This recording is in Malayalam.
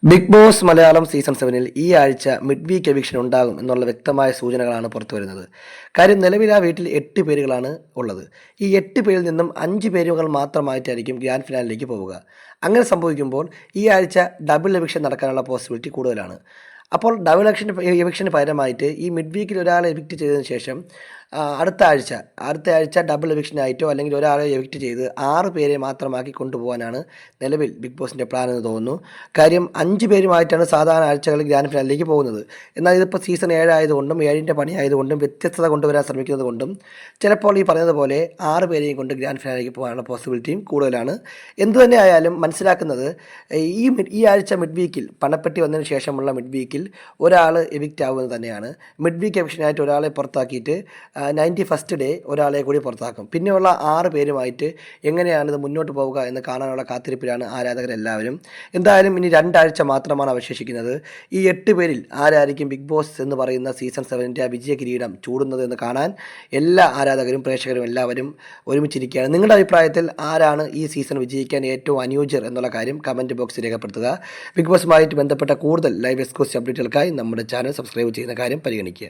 ബിഗ് ബോസ് മലയാളം സീസൺ 7-ൽ ഈ ആഴ്ച മിഡ് വീക്ക് എവിക്ഷൻ ഉണ്ടാകും എന്നുള്ള വ്യക്തമായ സൂചനകളാണ് പുറത്തുവരുന്നത്. കാര്യം നിലവിൽ ആ വീട്ടിൽ 8 പേരുകളാണ് ഉള്ളത്. ഈ 8 പേരിൽ നിന്നും 5 പേരുകൾ മാത്രമായിട്ടായിരിക്കും ഗ്രാൻഡ് ഫിനാലിലേക്ക് പോവുക. അങ്ങനെ സംഭവിക്കുമ്പോൾ ഈ ആഴ്ച ഡബിൾ എവിക്ഷൻ നടക്കാനുള്ള പോസിബിലിറ്റി കൂടുതലാണ്. അപ്പോൾ ഡബിൾ എവിക്ഷന് പകരമായിട്ട് ഈ മിഡ് വീക്കിൽ ഒരാളെ എവിക്റ്റ് ചെയ്തതിന് ശേഷം അടുത്ത ആഴ്ച ഡബിൾ എവിക്ഷനായിട്ടോ അല്ലെങ്കിൽ ഒരാളെ എവിക്റ്റ് ചെയ്ത് 6 പേരെ മാത്രമാക്കി കൊണ്ടുപോകാനാണ് നിലവിൽ ബിഗ് ബോസിൻ്റെ പ്ലാൻ എന്ന് തോന്നുന്നു. കാര്യം 5 പേരുമായിട്ടാണ് സാധാരണ ആഴ്ചകളിൽ ഗ്രാൻഡ് ഫിനാലിലേക്ക് പോകുന്നത്. എന്നാൽ ഇതിപ്പോൾ സീസൺ 7 ആയതുകൊണ്ടും 7ൻ്റെ പണി ആയതുകൊണ്ടും വ്യത്യസ്തത കൊണ്ടുവരാൻ ശ്രമിക്കുന്നത് കൊണ്ടും ചിലപ്പോൾ ഈ പറഞ്ഞതുപോലെ 6 പേരെയും കൊണ്ട് ഗ്രാൻഡ് ഫിനാലിലേക്ക് പോകാനുള്ള പോസിബിലിറ്റിയും കൂടുതലാണ്. എന്തുതന്നെ ആയാലും മനസ്സിലാക്കുന്നത് ഈ ആഴ്ച മിഡ് വീക്കിൽ പണപ്പെട്ടി വന്നതിന് ശേഷമുള്ള മിഡ് വീക്കിൽ ഒരാൾ എവിക്റ്റ് ആവുന്നത് തന്നെയാണ്. മിഡ് വീക്ക് എവിക്ഷനായിട്ട് ഒരാളെ പുറത്താക്കിയിട്ട് 91st ഡേ ഒരാളെ കൂടി പുറത്താക്കും. പിന്നെയുള്ള 6 പേരുമായിട്ട് എങ്ങനെയാണിത് മുന്നോട്ട് പോവുക എന്ന് കാണാനുള്ള കാത്തിരിപ്പിലാണ് ആരാധകരെല്ലാവരും. എന്തായാലും ഇനി 2 ആഴ്ച മാത്രമാണ് അവശേഷിക്കുന്നത്. ഈ 8 പേരിൽ ആരായിരിക്കും ബിഗ് ബോസ് എന്ന് പറയുന്ന സീസൺ 7ൻ്റെ ആ വിജയ കിരീടം ചൂടുന്നത് എന്ന് കാണാൻ എല്ലാ ആരാധകരും പ്രേക്ഷകരും എല്ലാവരും ഒരുമിച്ചിരിക്കുകയാണ്. നിങ്ങളുടെ അഭിപ്രായത്തിൽ ആരാണ് ഈ സീസൺ വിജയിക്കാൻ ഏറ്റവും അനുയോജ്യർ എന്നുള്ള കാര്യം കമൻറ്റ് ബോക്സിൽ രേഖപ്പെടുത്തുക. ബിഗ് ബോസുമായിട്ട് ബന്ധപ്പെട്ട കൂടുതൽ ലൈവ് എക്സ്ക്ലൂസീവ് അപ്ഡേറ്റുകൾക്കായി നമ്മുടെ ചാനൽ സബ്സ്ക്രൈബ് ചെയ്യുന്ന കാര്യം പരിഗണിക്കുക.